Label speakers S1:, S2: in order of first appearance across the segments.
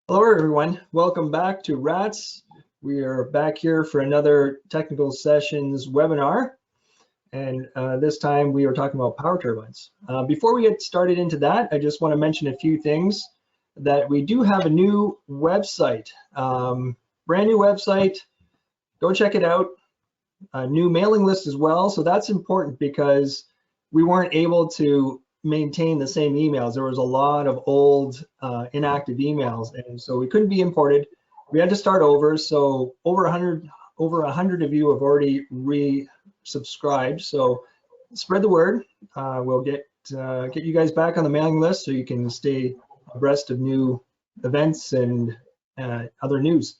S1: Hello everyone, welcome back to RATS. We are back here for another Technical Sessions webinar, and this time we are talking about power turbines. Before we get started into that, I just want to mention a few things. That we do have a new website, brand new website. Go check it out. A new mailing list as well, so that's important because we weren't able to maintain the same emails. There was a lot of old inactive emails, and so we couldn't be imported. We had to start over. So over 100 of you have already resubscribed. So spread the word. We'll get you guys back on the mailing list so you can stay abreast of new events and other news.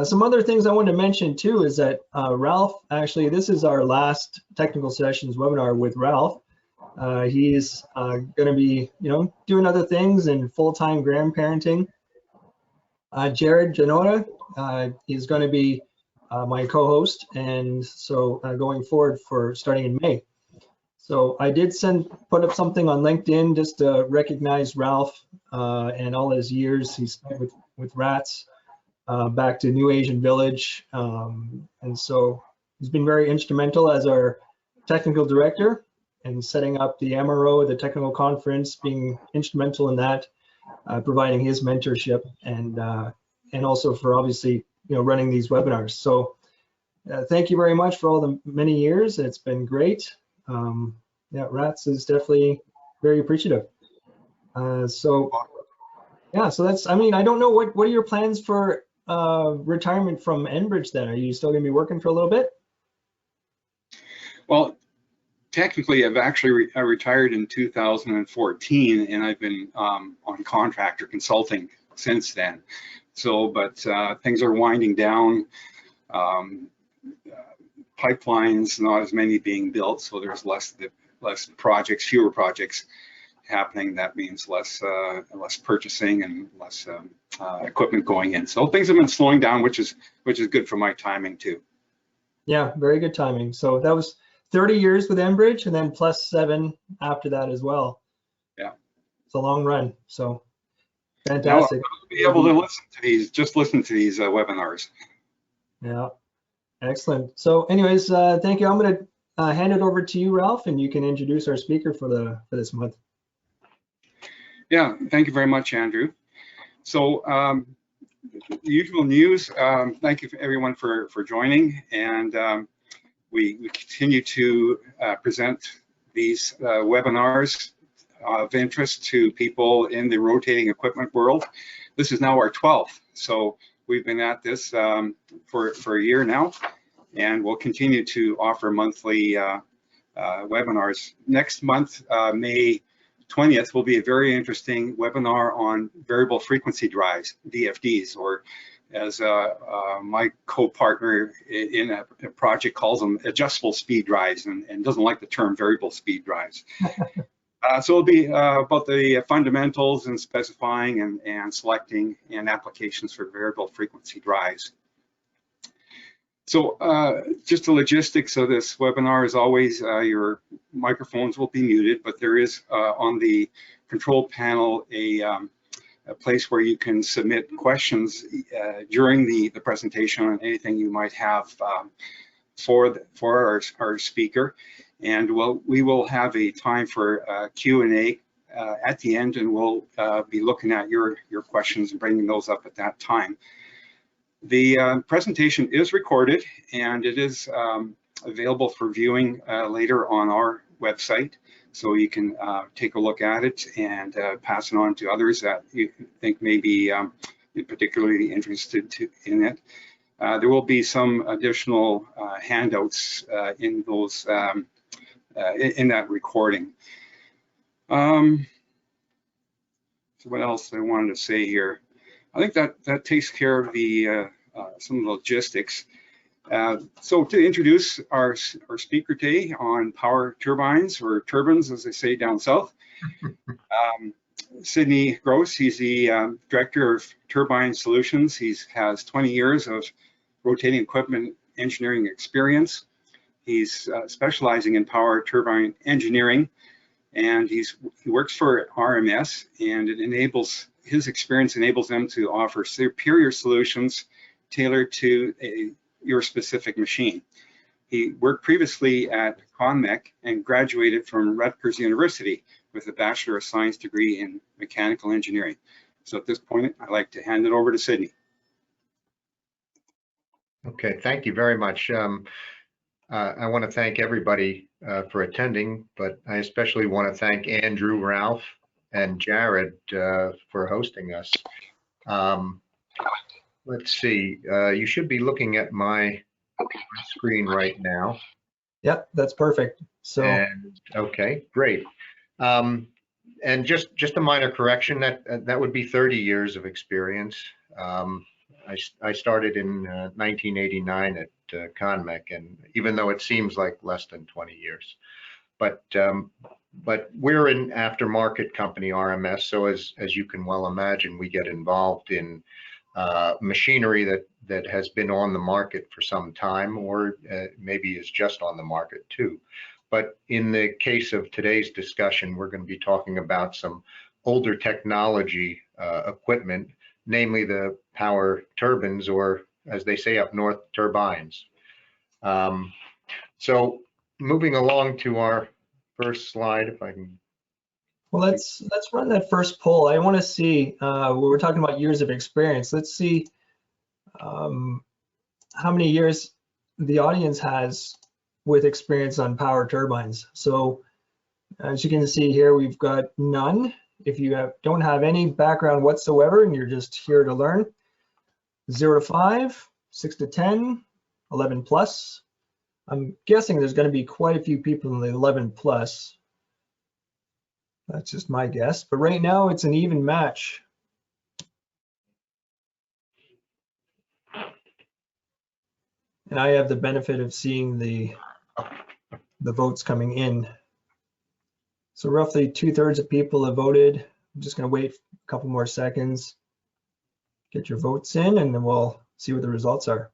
S1: Some other things I wanted to mention too is that Ralph, actually, this is our last Technical Sessions webinar with Ralph. He's going to be, doing other things and full-time grandparenting. Jared Janota is going to be my co-host, and so going forward for starting in May. So I did put up something on LinkedIn just to recognize Ralph and all his years he spent with RATS back to New Asian Village, and so he's been very instrumental as our technical director. And setting up the MRO, the technical conference, being instrumental in that, providing his mentorship, and also for obviously running these webinars. So thank you very much for all the many years. It's been great. Yeah, RATS is definitely very appreciative. So that's. I mean, I don't know what are your plans for retirement from Enbridge then? Are you still going to be working for a little bit?
S2: Well, technically, I've actually retired in 2014, and I've been on contractor consulting since then. So, but things are winding down. Pipelines, not as many being built, so there's less projects, fewer projects happening. That means less purchasing and less equipment going in. So things have been slowing down, which is good for my timing too.
S1: Yeah, very good timing. So that was 30 years with Enbridge, and then plus 7 after that as well.
S2: Yeah,
S1: it's a long run. So fantastic.
S2: Now I'll be able to listen to these, webinars.
S1: Yeah, excellent. So, anyways, thank you. I'm going to hand it over to you, Ralph, and you can introduce our speaker for this month.
S2: Yeah, thank you very much, Andrew. So, the usual news. Thank you everyone for joining, and we continue to present these webinars of interest to people in the rotating equipment world. This is now our 12th, so we've been at this for a year now, and we'll continue to offer monthly webinars. Next month, May 20th, will be a very interesting webinar on variable frequency drives, VFDs, or as my co-partner in a project calls them adjustable speed drives, and doesn't like the term variable speed drives. So it'll be about the fundamentals and specifying and selecting and applications for variable frequency drives. So just the logistics of this webinar, as always, your microphones will be muted, but there is on the control panel a place where you can submit questions during the presentation on anything you might have for our speaker. And we will have a time for Q&A at the end, and we'll be looking at your questions and bringing those up at that time. The presentation is recorded, and it is available for viewing later on our website. So you can take a look at it and pass it on to others that you think may be particularly interested in it. There will be some additional handouts in those in that recording. So what else I wanted to say here? I think that takes care of the some of the logistics. So to introduce our speaker today on power turbines, or turbines as they say down south, Sidney Gross. He's the Director of Turbine Solutions. He has 20 years of rotating equipment engineering experience. He's specializing in power turbine engineering, and he works for RMS, and it enables his experience enables them to offer superior solutions tailored to your specific machine. He worked previously at ConMech and graduated from Rutgers University with a Bachelor of Science degree in Mechanical Engineering. So at this point, I'd like to hand it over to Sydney.
S3: Okay, thank you very much. I want to thank everybody for attending, but I especially want to thank Andrew, Ralph, and Jared for hosting us. Let's see, you should be looking at my screen right now.
S1: Yep, that's perfect. So,
S3: and, okay, great. And just a minor correction, that would be 30 years of experience. I started in 1989 at ConMech, and even though it seems like less than 20 years, but we're an aftermarket company, RMS. So as you can well imagine, we get involved in machinery that has been on the market for some time, or maybe is just on the market too. But in the case of today's discussion, we're going to be talking about some older technology equipment, namely the power turbines, or as they say up north, turbines. So moving along to our first slide, if I can.
S1: Well, let's run that first poll. I want to see, we're talking about years of experience. Let's see how many years the audience has with experience on power turbines. So as you can see here, we've got none. If you don't have any background whatsoever and you're just here to learn, 0 to 5, 6 to 10, 11 plus. I'm guessing there's going to be quite a few people in the 11 plus. That's just my guess, but right now it's an even match. And I have the benefit of seeing the votes coming in. So roughly 2/3 of people have voted. I'm just going to wait a couple more seconds, get your votes in, and then we'll see what the results are.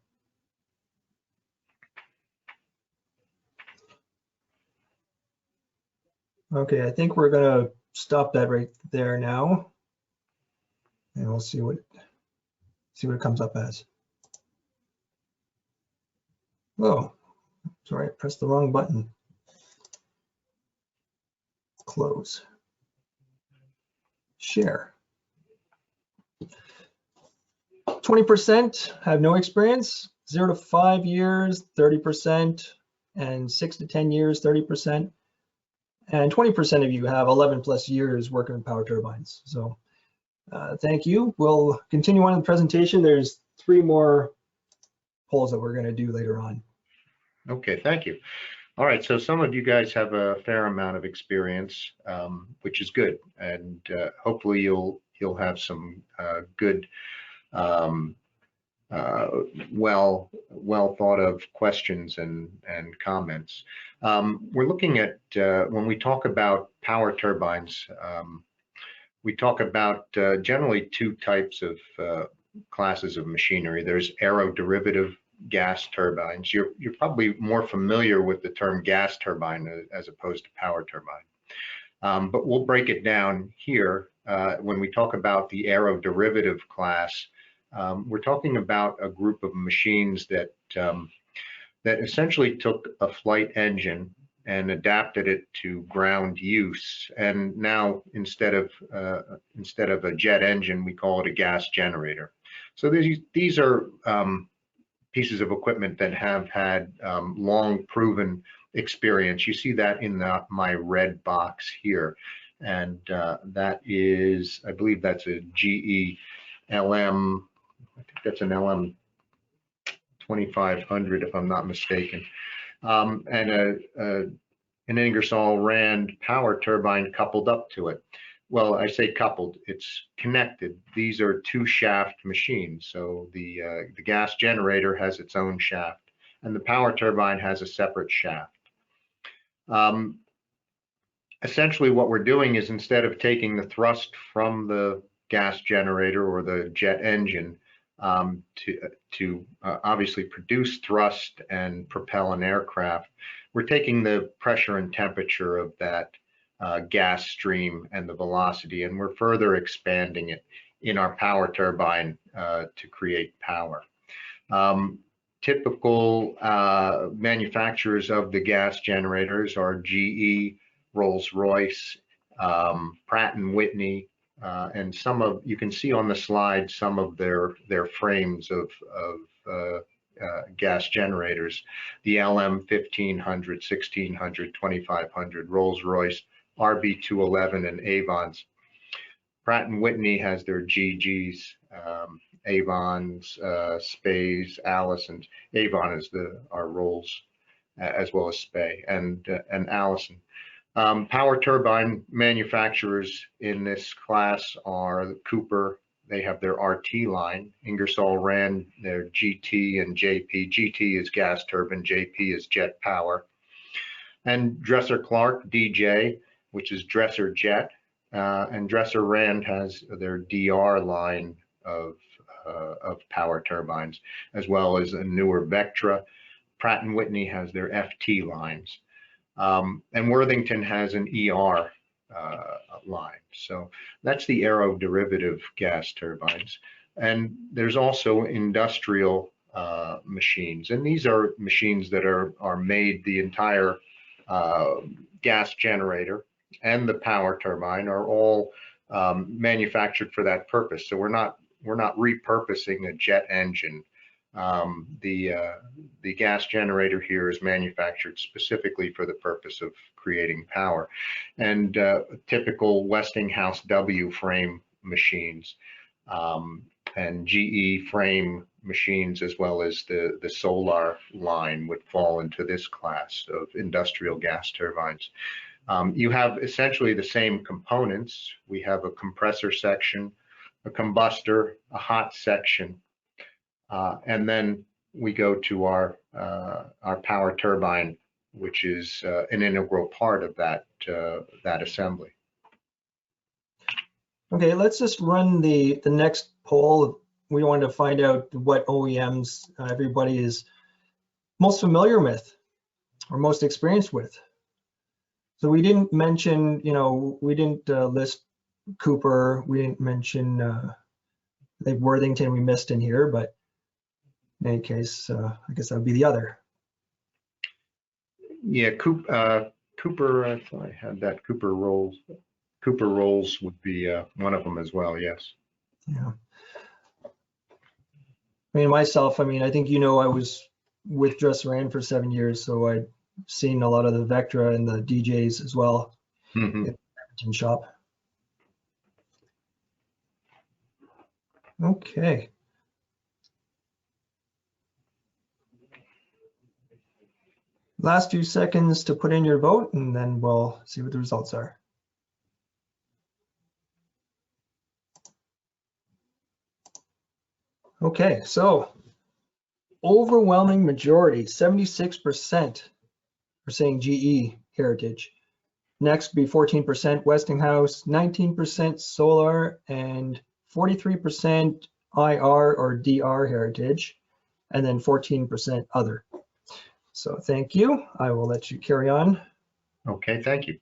S1: Okay, I think we're going to stop that right there now, and we'll see what it comes up as. Oh, sorry, I pressed the wrong button. Close. Share. 20% have no experience, 0 to 5 years, 30%, and 6 to 10 years, 30%. And 20% of you have 11 plus years working with power turbines. So thank you. We'll continue on in the presentation. There's 3 more polls that we're going to do later on.
S3: Okay, thank you. All right, so some of you guys have a fair amount of experience, which is good, and hopefully you'll have some good, well thought of questions and comments. We're looking at when we talk about power turbines, we talk about generally 2 types of classes of machinery. There's aero-derivative gas turbines. You're probably more familiar with the term gas turbine as opposed to power turbine. But we'll break it down here. When we talk about the aero-derivative class, we're talking about a group of machines that essentially took a flight engine and adapted it to ground use. And now instead of a jet engine, we call it a gas generator. So these are pieces of equipment that have had long proven experience. You see that in my red box here. And that is, I believe that's a GE LM, I think that's an LM 2500 if I'm not mistaken. And an Ingersoll Rand power turbine coupled up to it. Well, I say coupled, it's connected. These are 2-shaft machines. So the gas generator has its own shaft and the power turbine has a separate shaft. Essentially what we're doing is instead of taking the thrust from the gas generator or the jet engine to obviously produce thrust and propel an aircraft, we're taking the pressure and temperature of that gas stream and the velocity, and we're further expanding it in our power turbine to create power. Typical manufacturers of the gas generators are GE, Rolls-Royce, Pratt and Whitney, and you can see on the slide some of their frames of gas generators. The LM 1500, 1600, 2500, Rolls-Royce, RB211, and Avons. Pratt and Whitney has their GGs, Avons, Spays, Allisons. Avon is our Rolls, as well as Spey and Allison. Power turbine manufacturers in this class are Cooper. They have their RT line. Ingersoll Rand, their GT and JP. GT is gas turbine, JP is jet power. And Dresser Clark, DJ, which is Dresser jet. And Dresser Rand has their DR line of power turbines, as well as a newer Vectra. Pratt and Whitney has their FT lines. And Worthington has an ER line. So that's the aero-derivative gas turbines. And there's also industrial machines. And these are machines that are made, the entire gas generator and the power turbine are all manufactured for that purpose. So we're not repurposing a jet engine. The gas generator here is manufactured specifically for the purpose of creating power. And typical Westinghouse W frame machines and GE frame machines, as well as the Solar line, would fall into this class of industrial gas turbines. You have essentially the same components. We have a compressor section, a combustor, a hot section, and then we go to our power turbine, which is an integral part of that assembly.
S1: Okay, let's just run the next poll. We wanted to find out what OEMs everybody is most familiar with or most experienced with. So we didn't mention, we didn't list Cooper. We didn't mention like Worthington. We missed in here, but in any case, I guess that would be the other.
S3: Yeah, Cooper. I thought I had that. Cooper Rolls. Cooper Rolls would be one of them as well. Yes.
S1: Yeah. I mean, myself. I think I was with Dresser Rand for 7 years, so I'd seen a lot of the Vectra and the DJs as well in the shop. Okay. Last few seconds to put in your vote, and then we'll see what the results are. Okay, so overwhelming majority, 76%, are saying GE Heritage. Next be 14% Westinghouse, 19% Solar, and 43% IR or DR Heritage, and then 14% other. So thank you. I will let you carry on.
S3: Okay, thank you.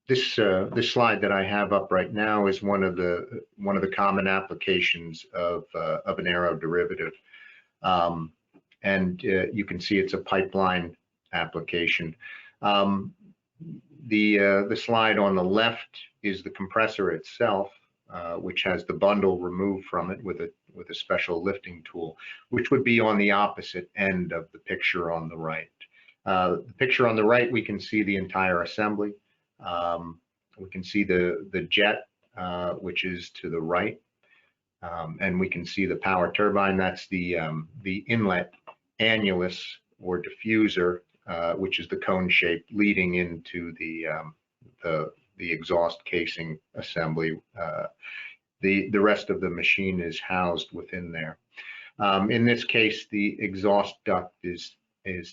S3: This slide that I have up right now is one of the common applications of an aero-derivative, and you can see it's a pipeline application. The slide on the left is the compressor itself, which has the bundle removed from it with a special lifting tool, which would be on the opposite end of the picture on the right. The picture on the right, we can see the entire assembly. We can see the jet, which is to the right, and we can see the power turbine. That's the inlet annulus or diffuser, which is the cone shape leading into the exhaust casing assembly. The rest of the machine is housed within there. In this case, the exhaust duct is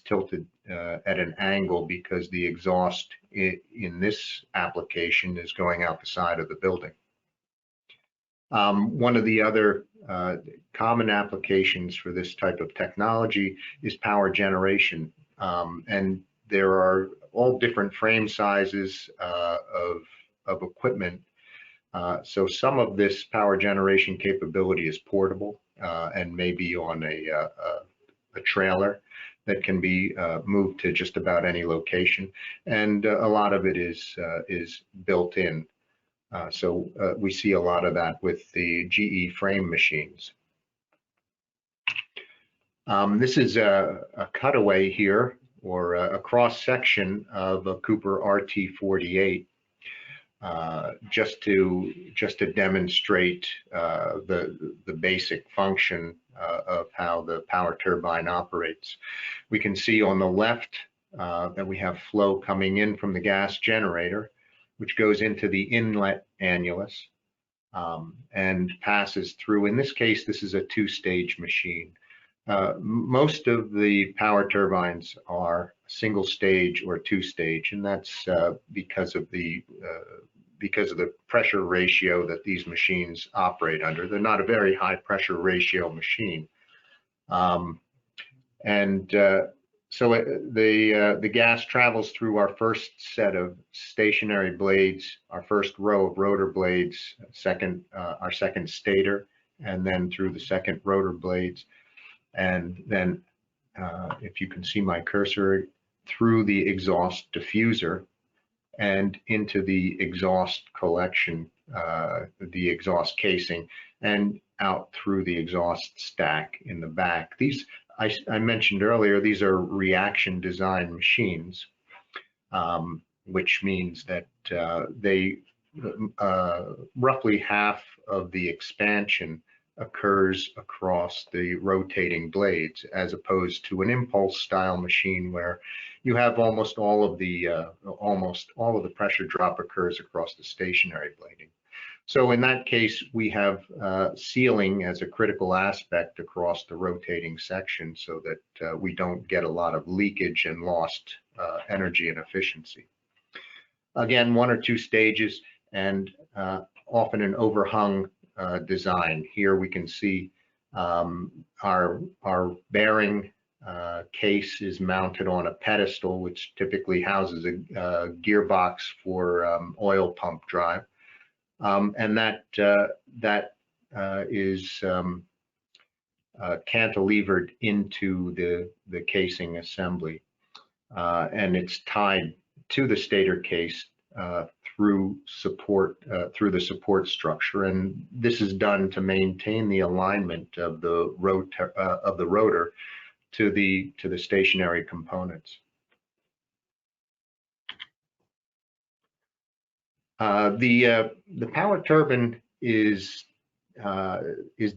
S3: tilted at an angle because the exhaust in this application is going out the side of the building. One of the other common applications for this type of technology is power generation, and there are all different frame sizes of equipment So some of this power generation capability is portable and may be on a trailer that can be moved to just about any location, and a lot of it is built in. So we see a lot of that with the GE frame machines. This is a cutaway here, or a cross section of a Cooper RT48, just to demonstrate the basic function of how the power turbine operates. We can see on the left that we have flow coming in from the gas generator, which goes into the inlet annulus and passes through. In this case, this is a two-stage machine. Most of the power turbines are single stage or two stage, and that's because of the pressure ratio that these machines operate under. They're not a very high pressure ratio machine. So the gas travels through our first set of stationary blades, our first row of rotor blades, our second stator, and then through the second rotor blades. And then, if you can see my cursor, through the exhaust diffuser and into the exhaust collection, the exhaust casing, and out through the exhaust stack in the back. These, I mentioned earlier, these are reaction design machines, which means that roughly half of the expansion occurs across the rotating blades, as opposed to an impulse style machine where you have almost all of the pressure drop occurs across the stationary blading. So in that case, we have sealing as a critical aspect across the rotating section, so that we don't get a lot of leakage and lost energy and efficiency. Again, one or two stages, and often an overhung design. Here we can see our bearing case is mounted on a pedestal, which typically houses a gearbox for oil pump drive, and that is cantilevered into the casing assembly, and it's tied to the stator case through the support structure, and this is done to maintain the alignment of the rotor to the stationary components. The power turbine is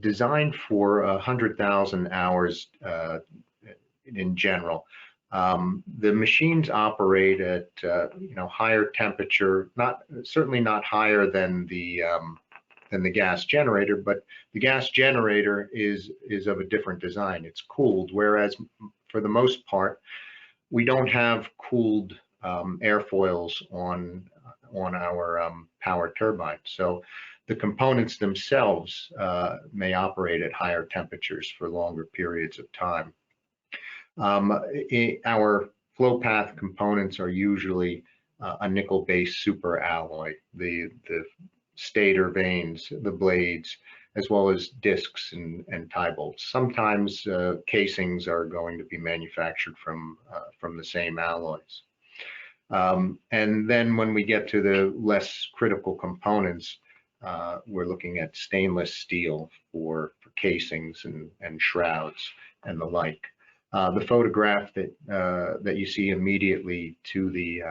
S3: designed for 100,000 hours in general. The machines operate at higher temperature, certainly not higher than the gas generator, but the gas generator is of a different design. It's cooled, whereas for the most part, we don't have cooled airfoils on our power turbine. So the components themselves may operate at higher temperatures for longer periods of time. Our flow path components are usually a nickel-based super alloy, the stator vanes, the blades, as well as discs and tie bolts. Sometimes casings are going to be manufactured from the same alloys. And then when we get to the less critical components, we're looking at stainless steel for casings and shrouds and the like. The photograph that you see immediately to the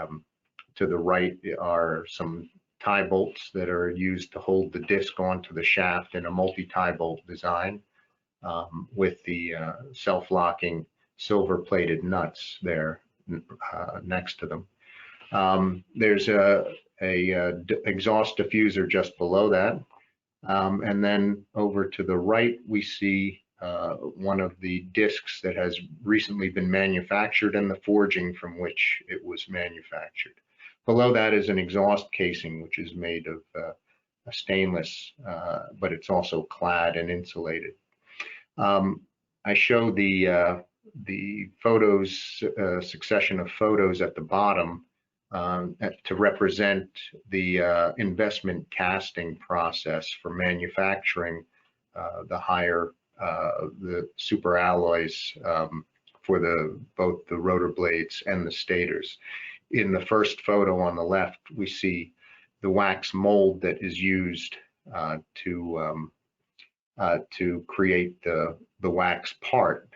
S3: right are some tie bolts that are used to hold the disc onto the shaft in a multi-tie bolt design, with the self-locking silver-plated nuts there next to them. There's a exhaust diffuser just below that, and then over to the right we see one of the discs that has recently been manufactured and the forging from which it was manufactured. Below that is an exhaust casing, which is made of a stainless, but it's also clad and insulated. I show the photos, succession of photos at the bottom to represent the investment casting process for manufacturing the higher, the super alloys for both the rotor blades and the stators. In the first photo on the left, we see the wax mold that is used to create the wax part.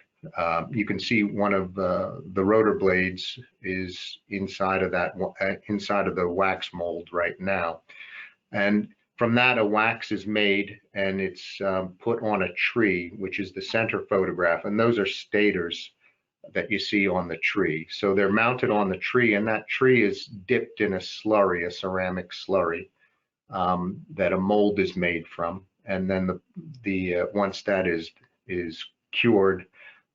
S3: You can see one of the rotor blades is inside of the wax mold right now, and from that a wax is made and it's put on a tree, which is the center photograph, and those are stators that you see on the tree. So they're mounted on the tree, and that tree is dipped in a slurry, a ceramic slurry that a mold is made from, and then once that is cured,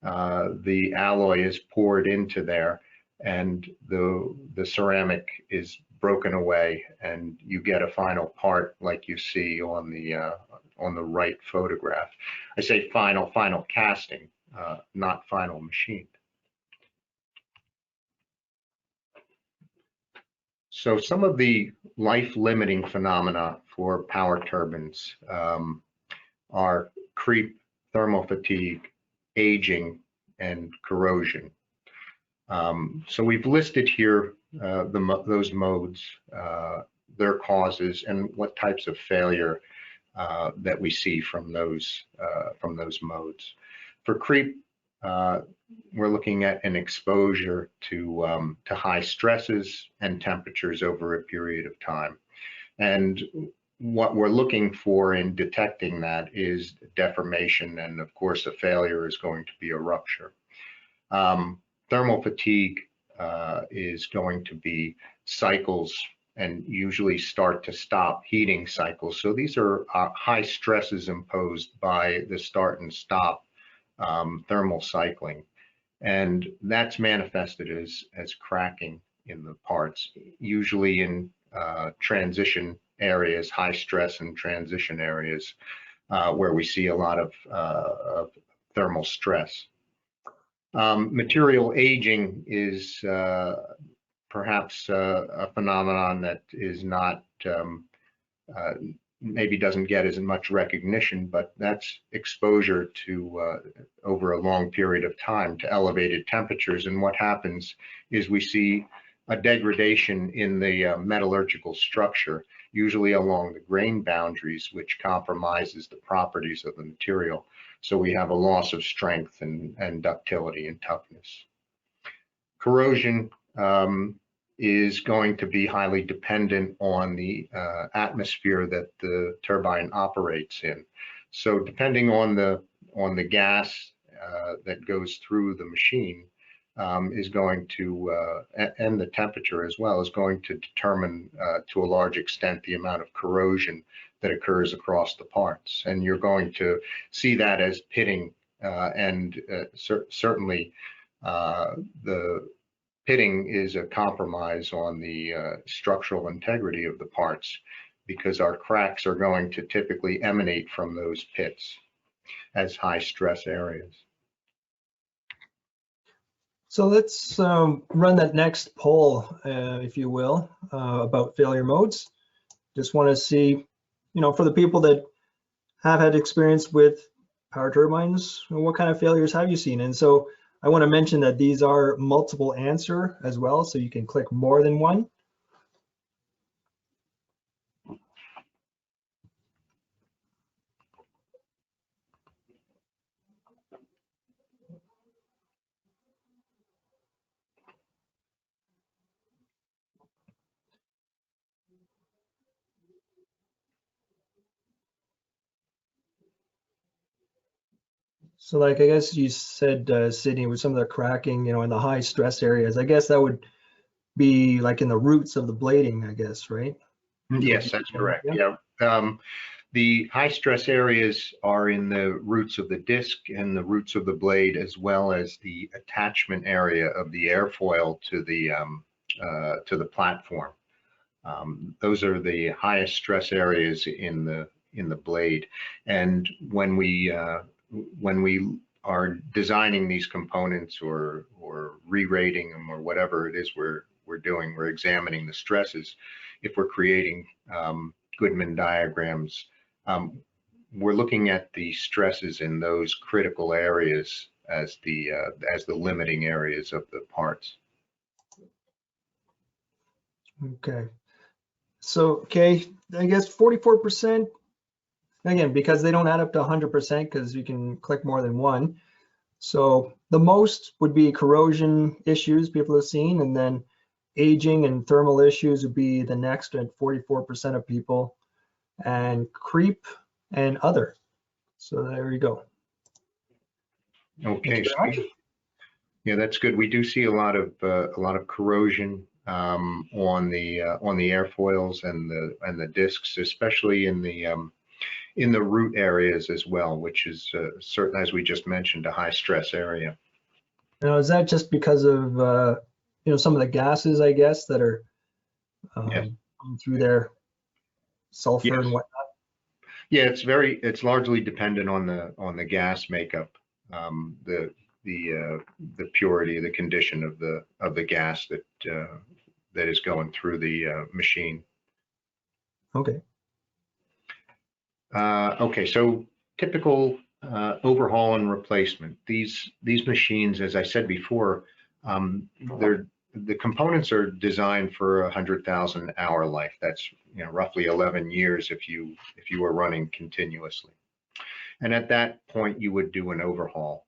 S3: the alloy is poured into there, and the ceramic is broken away, and you get a final part like you see on the right photograph. I say final casting, not final machined. So some of the life-limiting phenomena for power turbines are creep, thermal fatigue, aging, and corrosion. So we've listed here those modes, their causes, and what types of failure that we see from those modes. For creep, we're looking at an exposure to high stresses and temperatures over a period of time. And what we're looking for in detecting that is deformation, and of course a failure is going to be a rupture. Thermal fatigue is going to be cycles, and usually start to stop heating cycles. So these are high stresses imposed by the start and stop thermal cycling, and that's manifested as cracking in the parts, usually in transition areas, high stress and transition areas where we see a lot of thermal stress. Material aging is perhaps a phenomenon that is not maybe doesn't get as much recognition, but that's exposure to over a long period of time to elevated temperatures. And what happens is we see a degradation in the metallurgical structure, usually along the grain boundaries, which compromises the properties of the material. So we have a loss of strength and ductility and toughness. Corrosion is going to be highly dependent on the atmosphere that the turbine operates in. So depending on the gas that goes through the machine is going to, and the temperature as well, is going to determine to a large extent the amount of corrosion that occurs across the parts. And you're going to see that as pitting, and certainly the pitting is a compromise on the structural integrity of the parts, because our cracks are going to typically emanate from those pits as high stress areas.
S1: So let's run that next poll, if you will, about failure modes. Just want to see, for the people that have had experience with power turbines, what kind of failures have you seen? And so I want to mention that these are multiple answer as well, so you can click more than one. So like, I guess you said, Sydney, with some of the cracking, in the high stress areas, I guess that would be like in the roots of the blading, I guess, right?
S3: Yes, that's correct. Yeah. The high stress areas are in the roots of the disc and the roots of the blade, as well as the attachment area of the airfoil to the platform. Those are the highest stress areas in the blade. And when we are designing these components or re-rating them or whatever it is we're we're doing. We're examining the stresses. If we're creating Goodman diagrams, we're looking at the stresses in those critical areas as the limiting areas of the parts.
S1: Okay. So, okay, I guess 44%, again, because they don't add up to 100% because you can click more than one. So the most would be corrosion issues people have seen, and then aging and thermal issues would be the next at 44% of people, and creep and other. So there you go.
S3: Okay, so yeah, that's good. We do see a lot of corrosion on the airfoils and the discs, especially in the root areas as well, which is certain, as we just mentioned, a high stress area.
S1: Now, is that just because of some of the gases, I guess, that are
S3: Yes.
S1: going through their sulfur
S3: Yes.
S1: and whatnot?
S3: Yeah, it's largely dependent on the gas makeup, the purity, the condition of the gas that is going through the machine.
S1: Okay.
S3: Okay, so typical overhaul and replacement. These machines, as I said before, the components are designed for 100,000 hour life. That's roughly 11 years if you were running continuously. And at that point, you would do an overhaul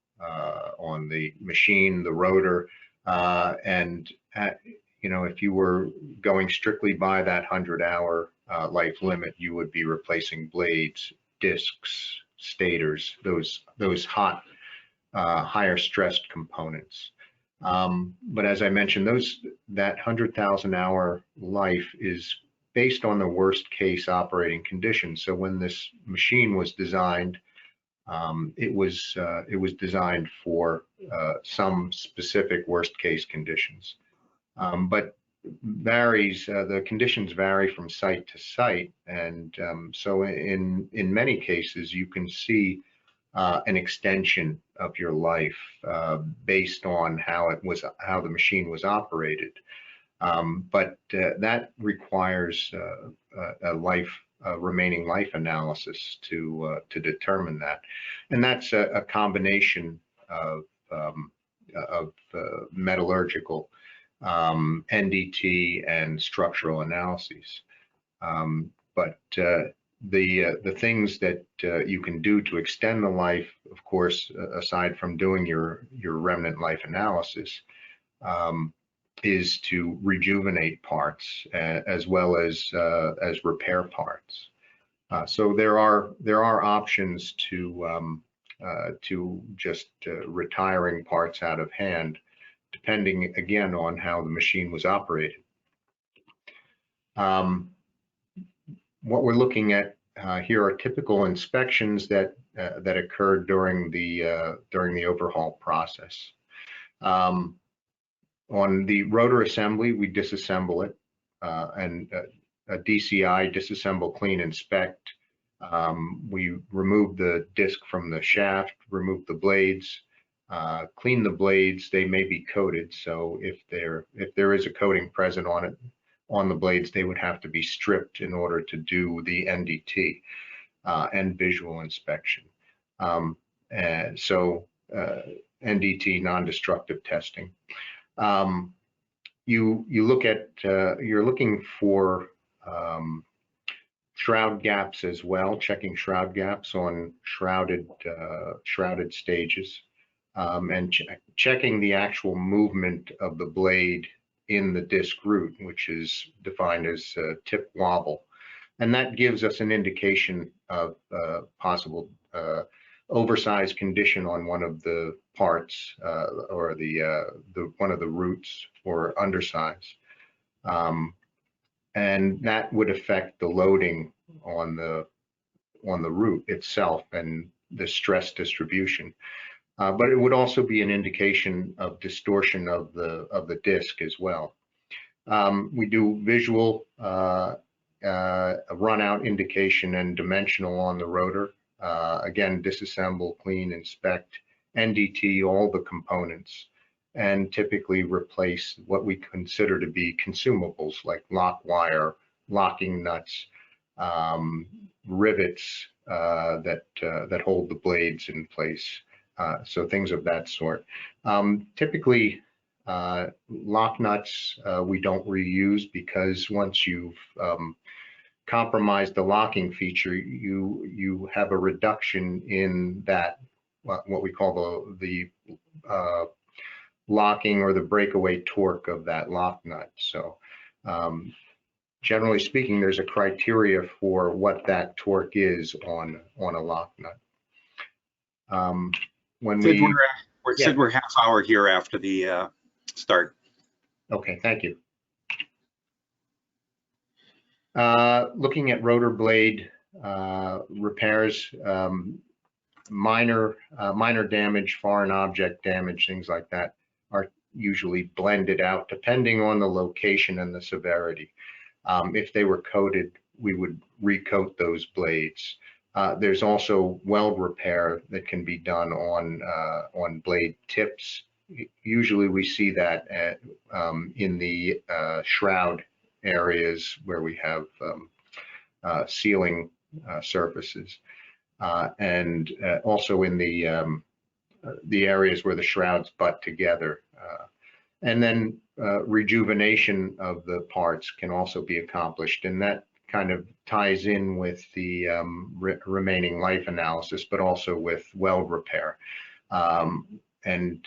S3: on the machine, the rotor, and if you were going strictly by that 100-hour life limit, you would be replacing blades, discs, stators, those hot, higher stressed components. But as I mentioned, that 100,000 hour life is based on the worst case operating conditions. So when this machine was designed, it was designed for some specific worst case conditions. But varies, the conditions vary from site to site, and so in many cases you can see an extension of your life based on how the machine was operated. But that requires a remaining life analysis to determine that, and that's a combination of metallurgical, NDT, and structural analyses. But the things that you can do to extend the life, of course, aside from doing your remnant life analysis, is to rejuvenate parts as well as repair parts. So there are options to just retiring parts out of hand, depending again on how the machine was operated. What we're looking at here are typical inspections that occurred during the overhaul process. On the rotor assembly, we disassemble it, and a DCI, disassemble, clean, inspect. We remove the disc from the shaft, remove the blades, clean the blades. They may be coated, so if there is a coating present on the blades, they would have to be stripped in order to do the NDT and visual inspection. And so NDT, non-destructive testing. You're looking for shroud gaps as well, checking shroud gaps on shrouded stages, and checking the actual movement of the blade in the disc root, which is defined as tip wobble, and that gives us an indication of possible oversized condition on one of the parts or one of the roots or undersides, and that would affect the loading on the root itself and the stress distribution. But it would also be an indication of distortion of the disc as well. We do visual run out indication and dimensional on the rotor. Again, disassemble, clean, inspect, NDT all the components, and typically replace what we consider to be consumables like lock wire, locking nuts, rivets that hold the blades in place. So things of that sort. Typically, lock nuts we don't reuse, because once you've compromised the locking feature, you have a reduction in that what we call the locking or the breakaway torque of that lock nut. So generally speaking, there's a criteria for what that torque is on a lock nut. When
S2: Sid,
S3: we
S2: Sid, we're half hour here after the start.
S3: Okay, thank you. Looking at rotor blade repairs, minor damage, foreign object damage, things like that are usually blended out depending on the location and the severity. If they were coated, we would recoat those blades. There's also weld repair that can be done on blade tips. Usually we see that in the shroud areas where we have sealing surfaces, and also in the areas where the shrouds butt together. And then rejuvenation of the parts can also be accomplished, and that kind of ties in with the remaining life analysis, but also with weld repair. And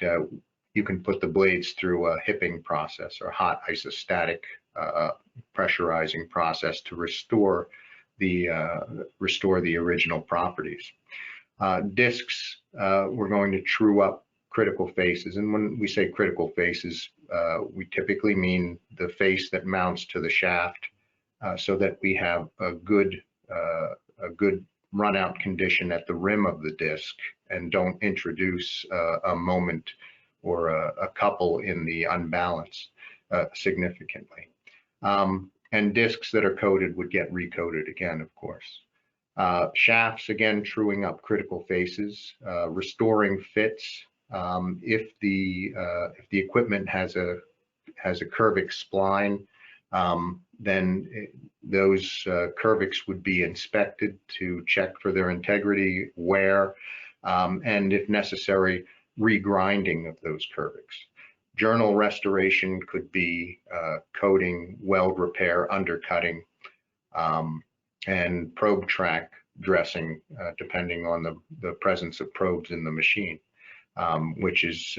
S3: you can put the blades through a hipping process or hot isostatic pressurizing process to restore the original properties. Discs, we're going to true up critical faces, and when we say critical faces, we typically mean the face that mounts to the shaft, so that we have a good run out condition at the rim of the disc, and don't introduce a moment or a couple in the unbalance significantly. And discs that are coated would get recoated again, of course. Shafts, again, truing up critical faces, restoring fits. If the equipment has a curvic spline, then those curvics would be inspected to check for their integrity, wear, and if necessary, regrinding of those curvics. Journal restoration could be coating, weld repair, undercutting, and probe track dressing, depending on the presence of probes in the machine, which is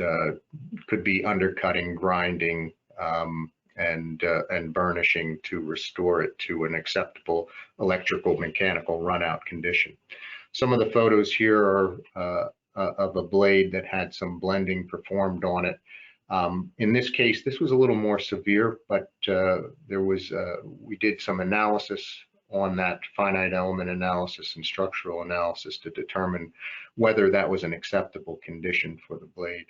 S3: could be undercutting, grinding, and burnishing to restore it to an acceptable electrical mechanical runout condition. Some of the photos here are of a blade that had some blending performed on it. In this case, this was a little more severe, but we did some analysis on that, finite element analysis and structural analysis, to determine whether that was an acceptable condition for the blade.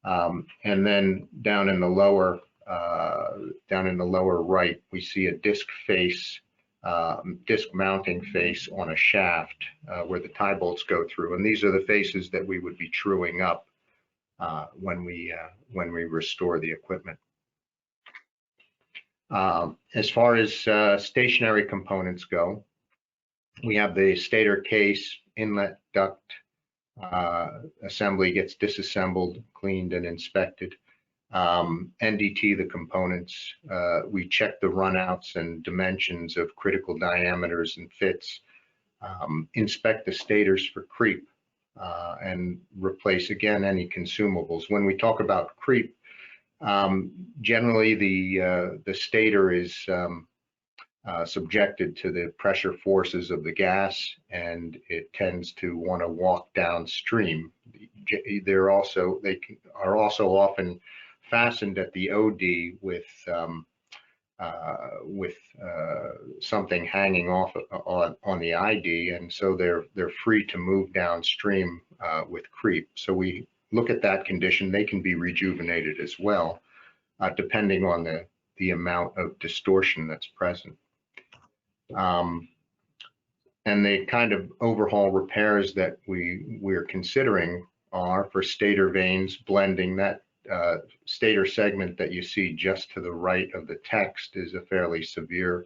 S3: And then down in the lower right, we see a disc face, disc mounting face on a shaft where the tie bolts go through, and these are the faces that we would be truing up when we restore the equipment. As far as stationary components go, we have the stator case, inlet duct assembly gets disassembled, cleaned, and inspected. NDT the components. We check the runouts and dimensions of critical diameters and fits. Inspect the stators for creep, and replace again any consumables. When we talk about creep, generally the stator is subjected to the pressure forces of the gas, and it tends to want to walk downstream. They are also often fastened at the OD with something hanging off on the ID, and so they're free to move downstream with creep. So we look at that condition. They can be rejuvenated as well, depending on the amount of distortion that's present. And the kind of overhaul repairs that we're considering are for stator vanes blending. That stator segment that you see just to the right of the text is a fairly severe,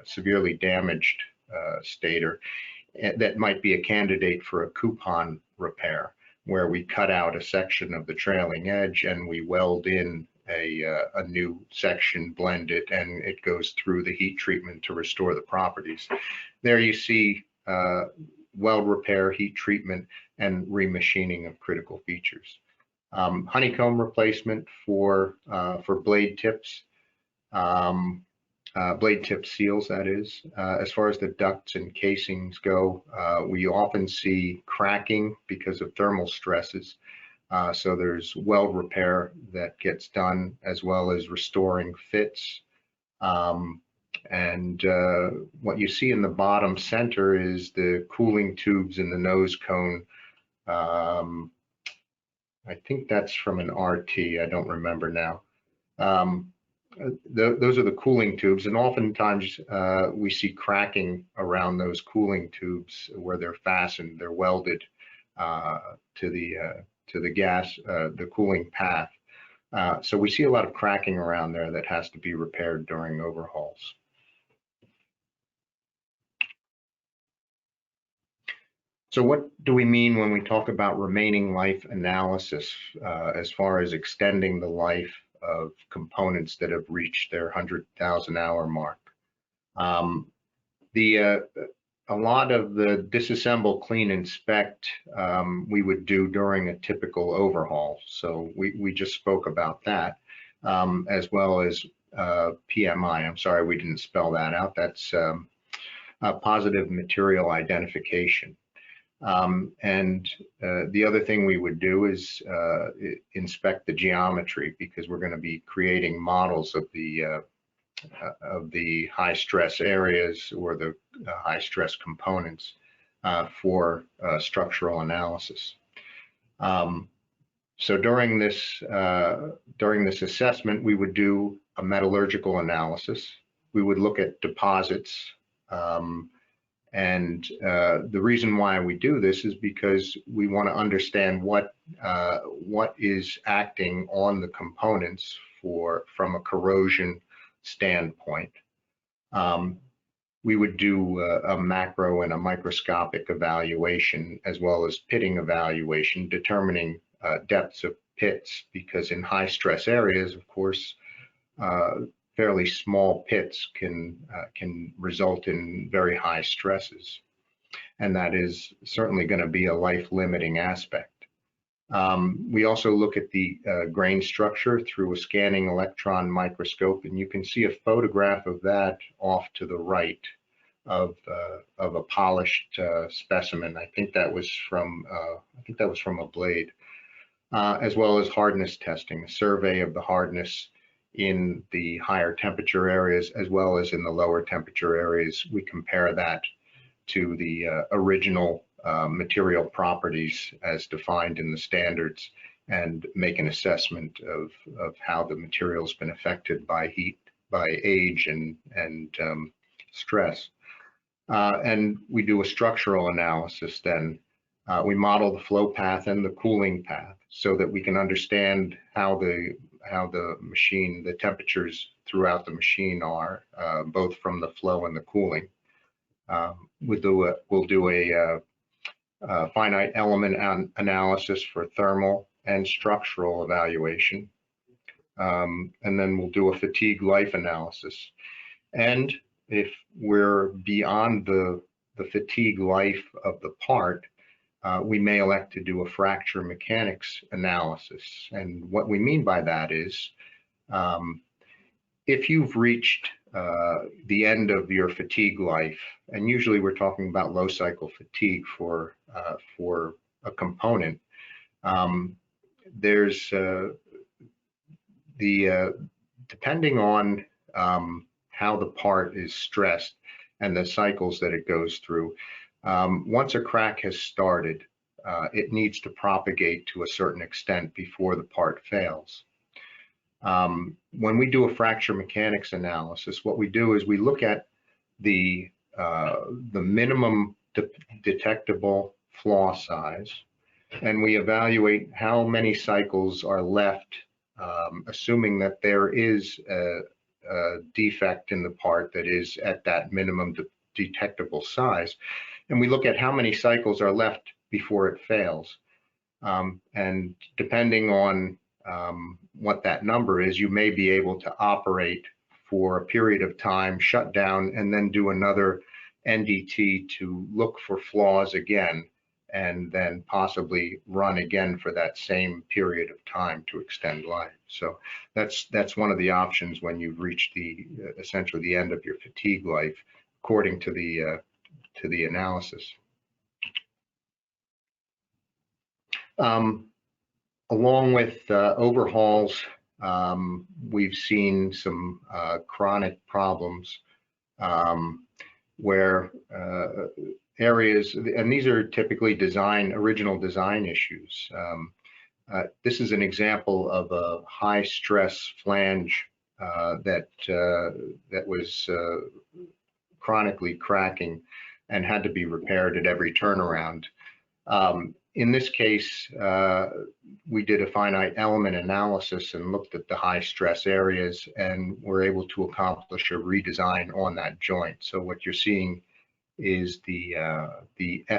S3: severely damaged stator that might be a candidate for a coupon repair, where we cut out a section of the trailing edge and we weld in a new section, blend it, and it goes through the heat treatment to restore the properties. There you see weld repair, heat treatment, and remachining of critical features. Honeycomb replacement for blade tips, blade tip seals, that is. As far as the ducts and casings go, we often see cracking because of thermal stresses. So there's weld repair that gets done, as well as restoring fits. What you see in the bottom center is the cooling tubes in the nose cone. I think that's from an RT, I don't remember now. Those are the cooling tubes, and oftentimes we see cracking around those cooling tubes where they're fastened, they're welded to the gas, the cooling path. So we see a lot of cracking around there that has to be repaired during overhauls. So what do we mean when we talk about remaining life analysis as far as extending the life of components that have reached their 100,000 hour mark? A lot of the disassemble, clean, inspect we would do during a typical overhaul. So we just spoke about that, as well as PMI. I'm sorry we didn't spell that out. That's positive material identification. The other thing we would do is inspect the geometry, because we're going to be creating models of the high stress areas or the high stress components for structural analysis. So during this assessment, we would do a metallurgical analysis. We would look at deposits. The reason why we do this is because we want to understand what is acting on the components from a corrosion standpoint. We would do a macro and a microscopic evaluation, as well as pitting evaluation, determining depths of pits, because in high stress areas, of course, fairly small pits can result in very high stresses, and that is certainly going to be a life-limiting aspect. We also look at the grain structure through a scanning electron microscope, and you can see a photograph of that off to the right of a polished specimen. I think that was from a blade, as well as hardness testing, a survey of the hardness in the higher temperature areas as well as in the lower temperature areas. We compare that to the original material properties as defined in the standards, and make an assessment of how the material has been affected by heat, by age, and stress. And we do a structural analysis then. We model the flow path and the cooling path so that we can understand how the machine, the temperatures throughout the machine are, both from the flow and the cooling. We'll do a finite element analysis for thermal and structural evaluation. And then we'll do a fatigue life analysis. And if we're beyond the fatigue life of the part, we may elect to do a fracture mechanics analysis. And what we mean by that is, if you've reached the end of your fatigue life, and usually we're talking about low cycle fatigue for a component, there's depending on how the part is stressed and the cycles that it goes through, once a crack has started, it needs to propagate to a certain extent before the part fails. When we do a fracture mechanics analysis, what we do is we look at the minimum detectable flaw size, and we evaluate how many cycles are left, assuming that there is a defect in the part that is at that minimum detectable size. And we look at how many cycles are left before it fails. And depending on what that number is, you may be able to operate for a period of time, shut down, and then do another NDT to look for flaws again, and then possibly run again for that same period of time to extend life. So that's one of the options when you've reached the essentially the end of your fatigue life, according to the analysis. Along with overhauls, we've seen some chronic problems where areas, and these are typically original design issues. This is an example of a high stress flange that was chronically cracking and had to be repaired at every turnaround. In this case, we did a finite element analysis and looked at the high stress areas, and were able to accomplish a redesign on that joint. So what you're seeing is the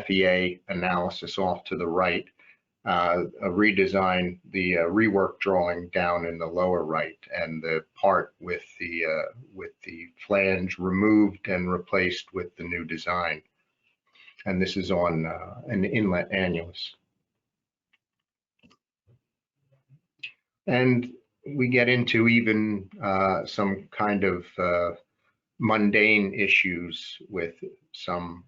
S3: FEA analysis off to the right, a redesign, the rework drawing down in the lower right, and the part with the flange removed and replaced with the new design. And this is on an inlet annulus. And we get into even some kind of mundane issues with some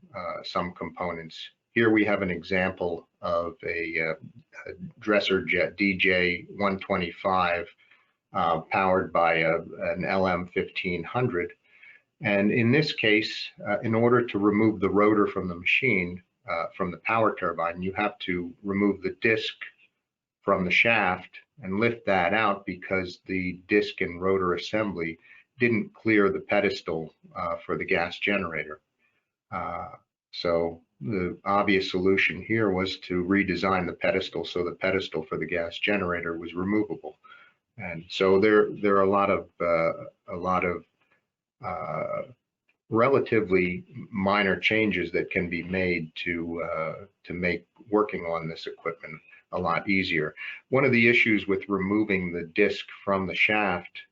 S3: components. Here we have an example of a dresser jet DJ 125 powered by an LM 1500. And in this case, in order to remove the rotor from the machine, from the power turbine, you have to remove the disc from the shaft and lift that out, because the disc and rotor assembly didn't clear the pedestal for the gas generator. So the obvious solution here was to redesign the pedestal so the pedestal for the gas generator was removable. And so there are a lot of relatively minor changes that can be made to make working on this equipment a lot easier. One of the issues with removing the disc from the shaft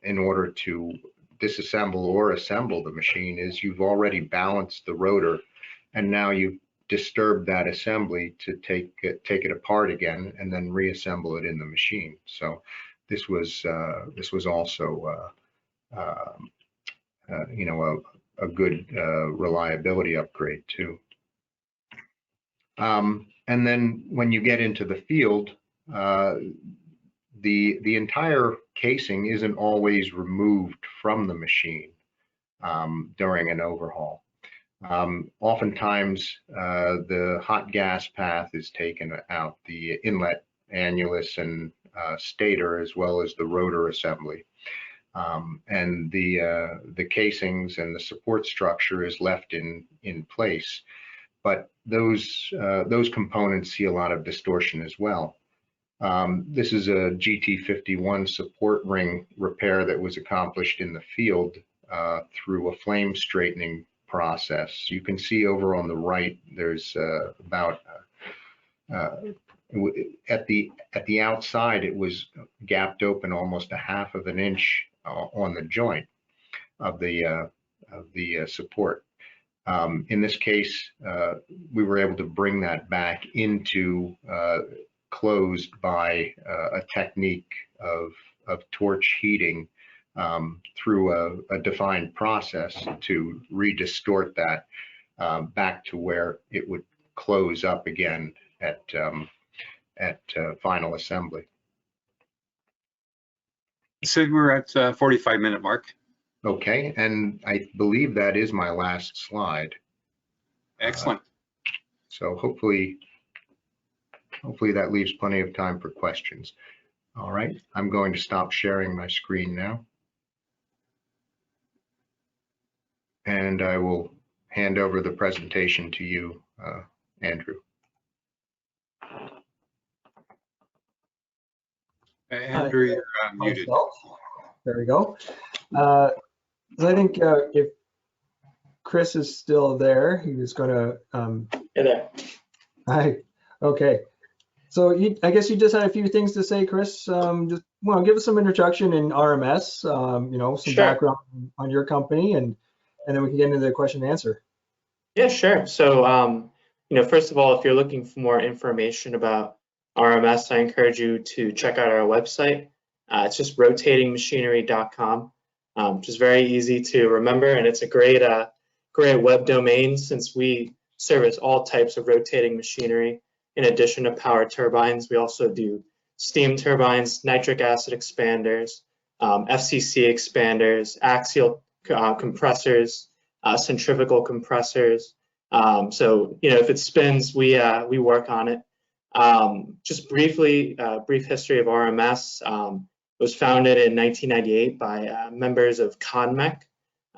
S3: in order to disassemble or assemble the machine is you've already balanced the rotor, and now you've disturbed that assembly to take it apart again and then reassemble it in the machine. So this was also you know, a good reliability upgrade too. And then when you get into the field, the entire casing isn't always removed from the machine during an overhaul. Oftentimes, the hot gas path is taken out, the inlet annulus and stator, as well as the rotor assembly. And the casings and the support structure is left in place. But those components see a lot of distortion as well. This is a GT51 support ring repair that was accomplished in the field through a flame straightening process. You can see over on the right, there's about at the outside, it was gapped open almost 1/2 of an inch on the joint of the support. In this case, we were able to bring that back into closed by a technique of torch heating through a defined process to redistort that back to where it would close up again at final assembly.
S2: So we're at 45-minute mark.
S3: Okay, and I believe that is my last slide.
S2: Excellent.
S3: So hopefully that leaves plenty of time for questions. All right, I'm going to stop sharing my screen now. And I will hand over the presentation to you, Andrew.
S2: Andrew, you're muted.
S1: There we go. So I think if Chris is still there, he was going to.
S4: Hey there.
S1: Hi. Okay. So I guess you just had a few things to say, Chris. Just give us some introduction in RMS. Some background on your company, and then we can get into the question and answer.
S4: Yeah, sure. So, first of all, if you're looking for more information about RMS, I encourage you to check out our website. It's just rotatingmachinery.com, which is very easy to remember, and it's a great web domain since we service all types of rotating machinery. In addition to power turbines, we also do steam turbines, nitric acid expanders, FCC expanders, axial compressors, centrifugal compressors. So, if it spins, we work on it. Just briefly, brief history of RMS. It was founded in 1998 by members of ConMech,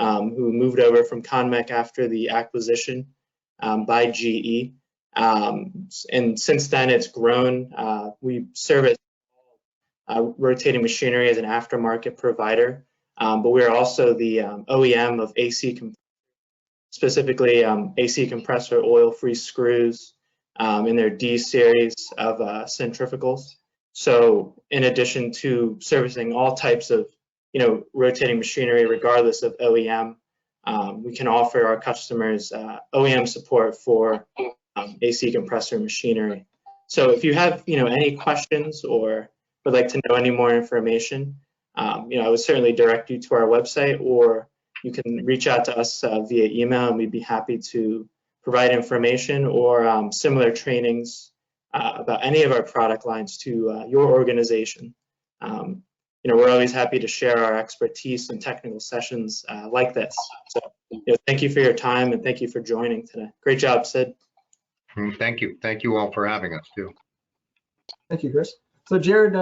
S4: who moved over from ConMech after the acquisition by GE. And since then, it's grown. We service rotating machinery as an aftermarket provider, but we're also the OEM of AC, specifically AC compressor oil-free screws in their D series of centrifugals. So in addition to servicing all types of rotating machinery regardless of OEM, we can offer our customers OEM support for AC compressor machinery. So if you have any questions or would like to know any more information, I would certainly direct you to our website, or you can reach out to us via email, and we'd be happy to provide information or similar trainings about any of our product lines to your organization. We're always happy to share our expertise in technical sessions like this. So thank you for your time, and thank you for joining today. Great job, Sid.
S3: Thank you. Thank you all for having us too.
S1: Thank you, Chris. So Jared,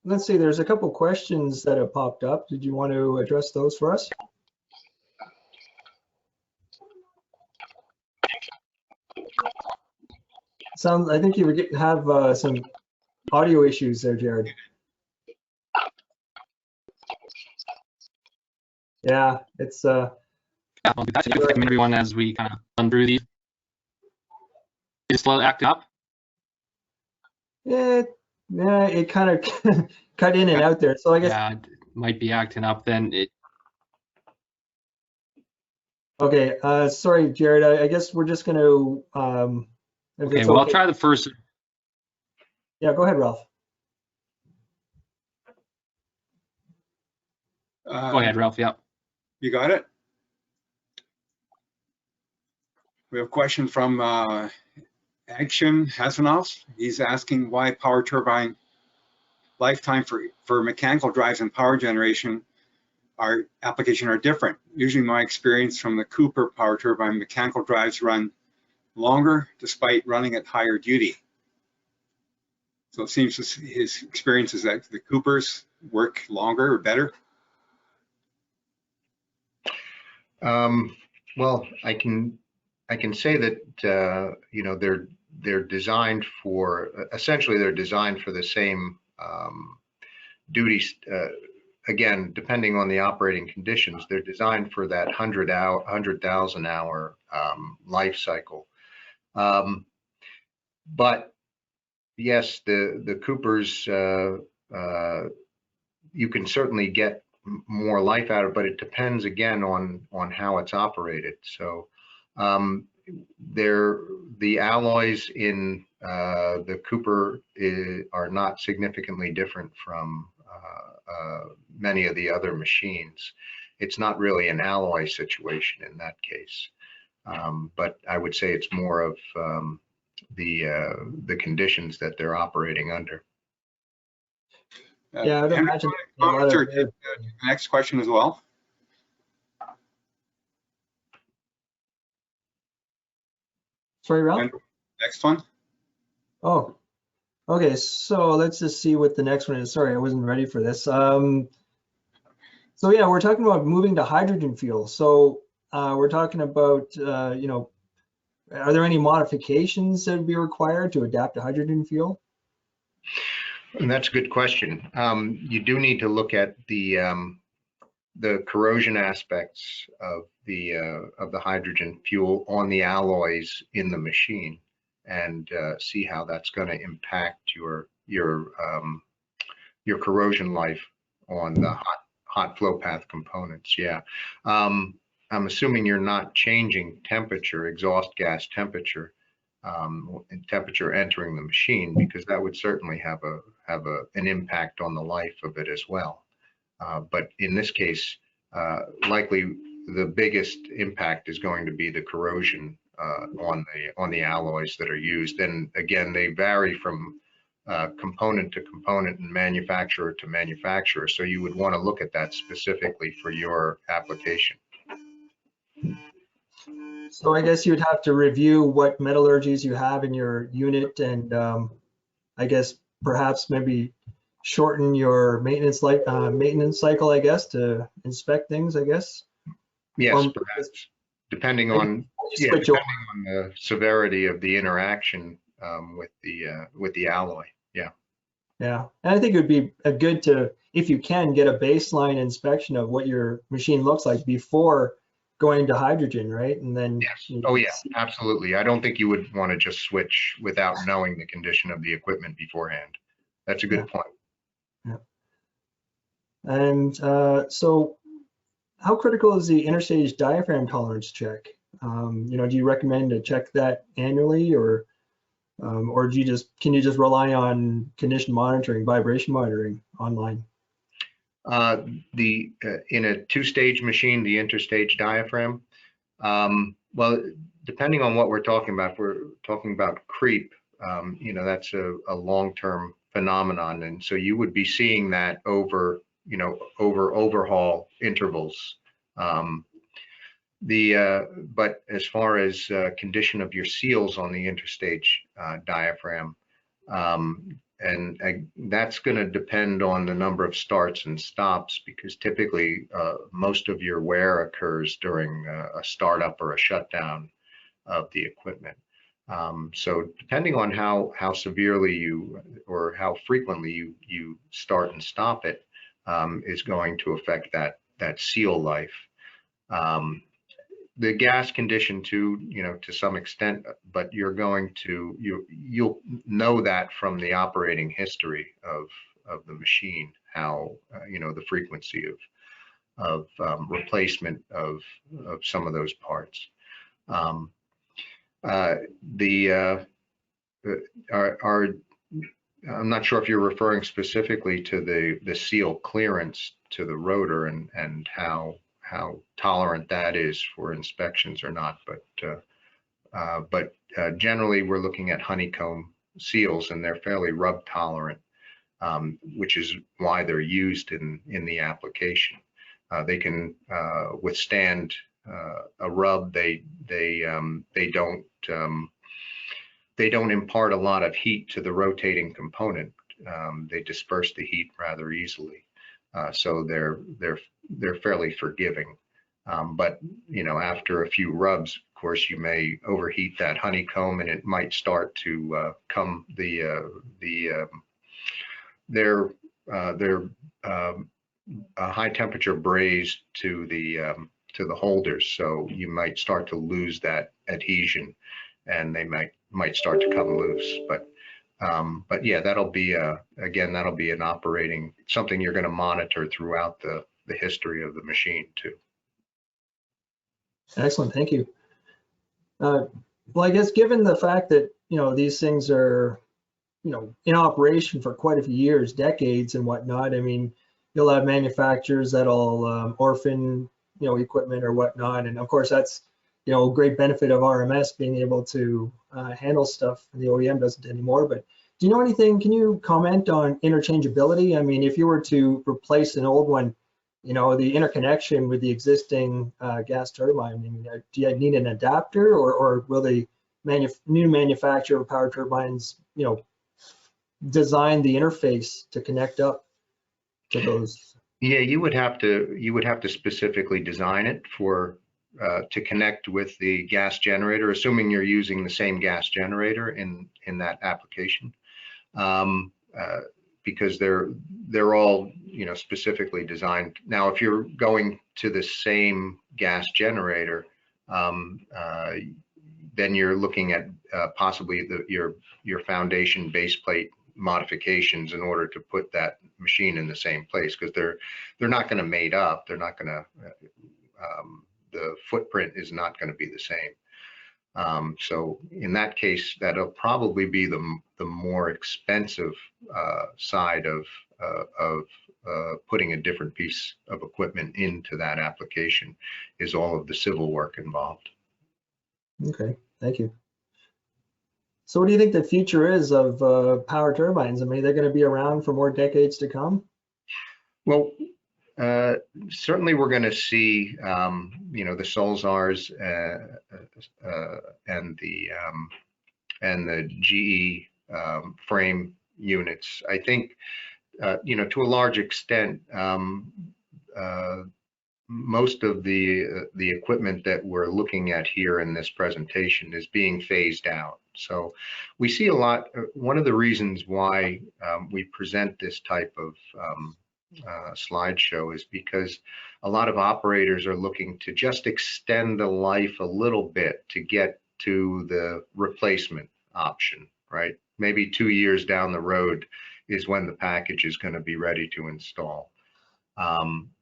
S1: let's see, there's a couple questions that have popped up. Did you want to address those for us? I think you were have some audio issues there, Jared. Yeah, it's
S5: yeah, well, that's everyone as we kind of run through these. Is still acting up?
S1: Yeah, it kind of cut in and out there. So I guess
S5: it might be acting up then.
S1: Okay, sorry, Jared. I guess we're just going to.
S5: Okay, well, I'll try the first.
S1: Yeah, go ahead, Ralph.
S5: Go ahead, Ralph. Yeah.
S2: You got it? We have a question from Action Hasanov. He's asking why power turbine lifetime for mechanical drives and power generation application are different. Usually my experience from the Cooper power turbine, mechanical drives run longer despite running at higher duty. So it seems his experience is that the Coopers work longer or better.
S3: Well, I can say that they're designed for essentially they're designed for the same duties. Again, depending on the operating conditions, they're designed for that 100,000 hour life cycle. But yes, the Coopers, you can certainly get more life out of it, but it depends again on how it's operated. So the alloys in the Cooper are not significantly different from many of the other machines. It's not really an alloy situation in that case, but I would say it's more of the conditions that they're operating under.
S1: Yeah, I'd imagine.
S2: Next question as well.
S1: Sorry, Ralph?
S2: And next one.
S1: Oh, okay. So let's just see what the next one is. Sorry, I wasn't ready for this. So yeah, we're talking about moving to hydrogen fuel. So we're talking about, are there any modifications that would be required to adapt to hydrogen fuel?
S3: And that's a good question. You do need to look at the corrosion aspects of the hydrogen fuel on the alloys in the machine, and see how that's going to impact your corrosion life on the hot flow path components. Yeah, I'm assuming you're not changing temperature, exhaust gas temperature, and temperature entering the machine, because that would certainly have an impact on the life of it as well. But in this case, likely the biggest impact is going to be the corrosion on the alloys that are used. And again, they vary from component to component and manufacturer to manufacturer. So you would want to look at that specifically for your application.
S1: So I guess you'd have to review what metallurgies you have in your unit, and I guess perhaps maybe shorten your maintenance cycle, I guess, to inspect things, I guess.
S3: Yes, perhaps, depending on the severity of the interaction with the alloy. Yeah.
S1: Yeah, and I think it would be good to, if you can, get a baseline inspection of what your machine looks like before going to hydrogen, right? And then
S3: yes. Oh yeah, absolutely. I don't think you would want to just switch without knowing the condition of the equipment beforehand. That's a good point.
S1: Yeah. And so how critical is the Interstage diaphragm tolerance check? Do you recommend to check that annually, or do can you just rely on condition monitoring, vibration monitoring online?
S3: In a two-stage machine, the Interstage diaphragm, well, depending on what we're talking about, if we're talking about creep, that's a long-term phenomenon, and so you would be seeing that over overhaul intervals. But as far as condition of your seals on the Interstage diaphragm, and that's going to depend on the number of starts and stops, because typically most of your wear occurs during a startup or a shutdown of the equipment. So depending on how severely or how frequently you start and stop it is going to affect that seal life. The gas condition too, to some extent, but you'll know that from the operating history of the machine, how the frequency of replacement of some of those parts. I'm not sure if you're referring specifically to the seal clearance to the rotor and how tolerant that is for inspections or not, but generally we're looking at honeycomb seals, and they're fairly rub tolerant, which is why they're used in the application. They can withstand a rub. They don't impart a lot of heat to the rotating component. They disperse the heat rather easily. So they're fairly forgiving, but after a few rubs, of course, you may overheat that honeycomb, and it might start to come their high temperature braze to the holders. So you might start to lose that adhesion, and they might start to come loose. But yeah, that'll be an operating, something you're going to monitor throughout the history of the machine too.
S1: Excellent, thank you. Well, I guess given the fact that these things are in operation for quite a few years, decades and whatnot, I mean, you'll have manufacturers that'll orphan equipment or whatnot, and of course that's a great benefit of RMS being able to handle stuff the OEM doesn't anymore. But do you know anything, can you comment on interchangeability? I mean, if you were to replace an old one, the interconnection with the existing gas turbine, I mean, do you need an adapter, or will the new manufacturer of power turbines, design the interface to connect up to those?
S3: Yeah, you would have to specifically design it to connect with the gas generator, assuming you're using the same gas generator in that application. because they're all, you know, specifically designed. Now, if you're going to the same gas generator, then you're looking at possibly your foundation base plate modifications in order to put that machine in the same place, because they're not going to mate up. They're not going to the footprint is not going to be the same. So in that case, that'll probably be the more expensive side of putting a different piece of equipment into that application, is all of the civil work involved.
S1: Okay, thank you. So what do you think the future is of power turbines? I mean, they're going to be around for more decades to come? Well,
S3: certainly we're going to see, you know, the Solzars and the GE frame units. I think, you know, to a large extent, most of the equipment that we're looking at here in this presentation is being phased out. So we see a lot. One of the reasons why we present this type of slideshow is because a lot of operators are looking to just extend the life a little bit to get to the replacement option, right? Maybe 2 years down the road is when the package is going to be ready to install.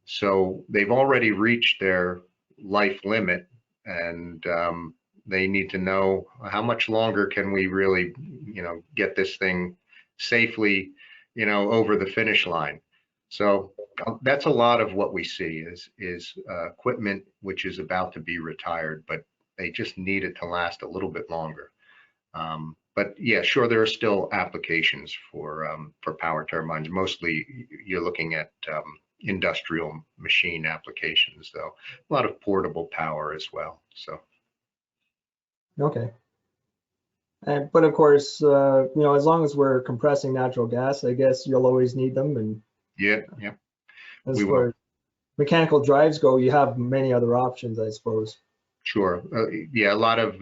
S3: So they've already reached their life limit, and they need to know how much longer can we really, you know, get this thing safely, you know, over the finish line. So that's a lot of what we see is equipment which is about to be retired, but they just need it to last a little bit longer. But yeah, sure, there are still applications for power turbines. Mostly you're looking at industrial machine applications, though. A lot of portable power as well. So.
S1: Okay. But of course, you know, as long as we're compressing natural gas, I guess you'll always need them. And
S3: yeah.
S1: As far as mechanical drives go, you have many other options, I suppose.
S3: Sure. Yeah, a lot of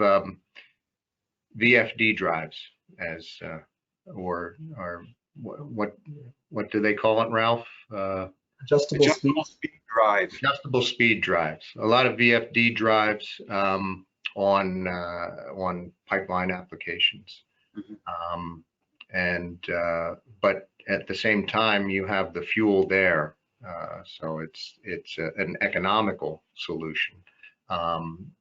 S3: VFD drives, as or what do they call it, Ralph?
S1: Adjustable speed
S2: drives.
S3: Adjustable speed drives. A lot of VFD drives on pipeline applications. Mm-hmm. But at the same time, you have the fuel there, so it's an economical solution.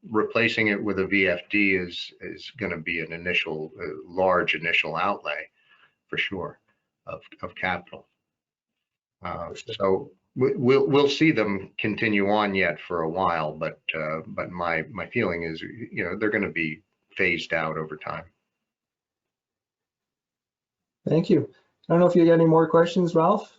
S3: Replacing it with a VFD is going to be an large initial outlay, for sure, of capital. So we'll see them continue on yet for a while, but my feeling is, you know, they're going to be phased out over time.
S1: Thank you. I don't know if you got any more questions, Ralph.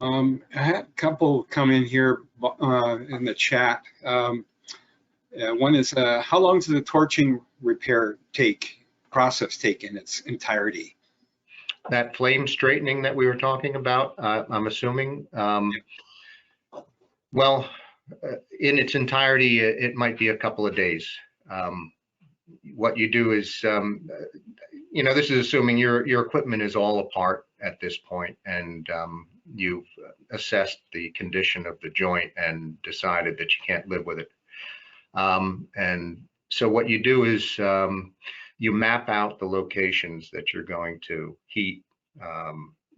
S2: I had a couple come in here in the chat. One is, how long does the torching repair process take in its entirety?
S3: That flame straightening that we were talking about, I'm assuming. Well, in its entirety, it might be a couple of days. What you do is, you know, this is assuming your equipment is all apart at this point, and you've assessed the condition of the joint and decided that you can't live with it. And so what you do is you map out the locations that you're going to heat,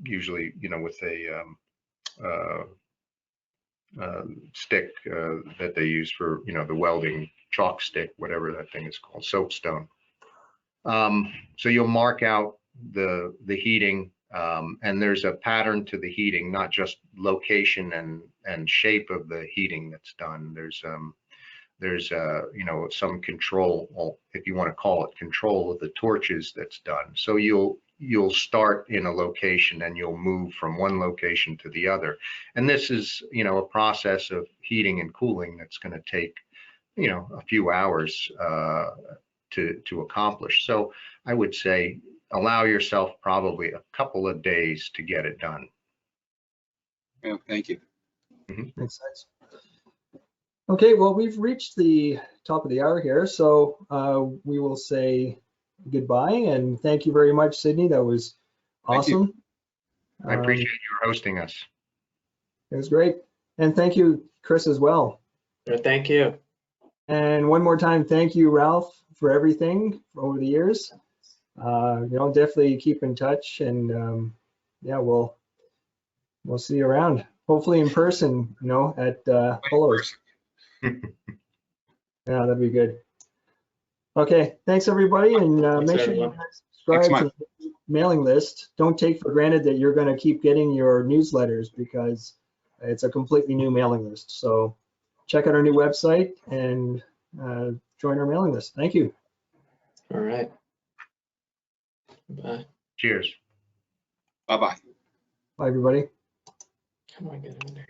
S3: usually, you know, with a stick that they use for, you know, the welding chalk stick, whatever that thing is called, soapstone. So you'll mark out the heating, and there's a pattern to the heating, not just location and shape of the heating that's done. There's you know, some control, if you want to call it control, of the torches that's done. So you'll start in a location and you'll move from one location to the other. And this is, you know, a process of heating and cooling that's going to take, you know, a few hours to accomplish. So I would say allow yourself probably a couple of days to get it done.
S2: Yeah, thank you.
S3: Mm-hmm.
S1: Makes sense. Okay, well, we've reached the top of the hour here, so we will say goodbye and thank you very much, Sydney. That was awesome.
S3: I appreciate you hosting us.
S1: It was great. And thank you, Chris, as well.
S4: Thank you.
S1: And one more time, thank you, Ralph, for everything over the years. Definitely keep in touch, and yeah, we'll see you around. Hopefully in person, at Polo's. Yeah, that'd be good. Okay, thanks everybody, and
S4: Thanks,
S1: make sure you
S4: everyone.
S1: guys subscribe to the mailing list. Don't take for granted that you're going to keep getting your newsletters, because it's a completely new mailing list. So check out our new website and join our mailing list. Thank you.
S4: All right. Bye.
S3: Cheers.
S2: Bye-bye.
S1: Bye, everybody.
S4: How do I get in there?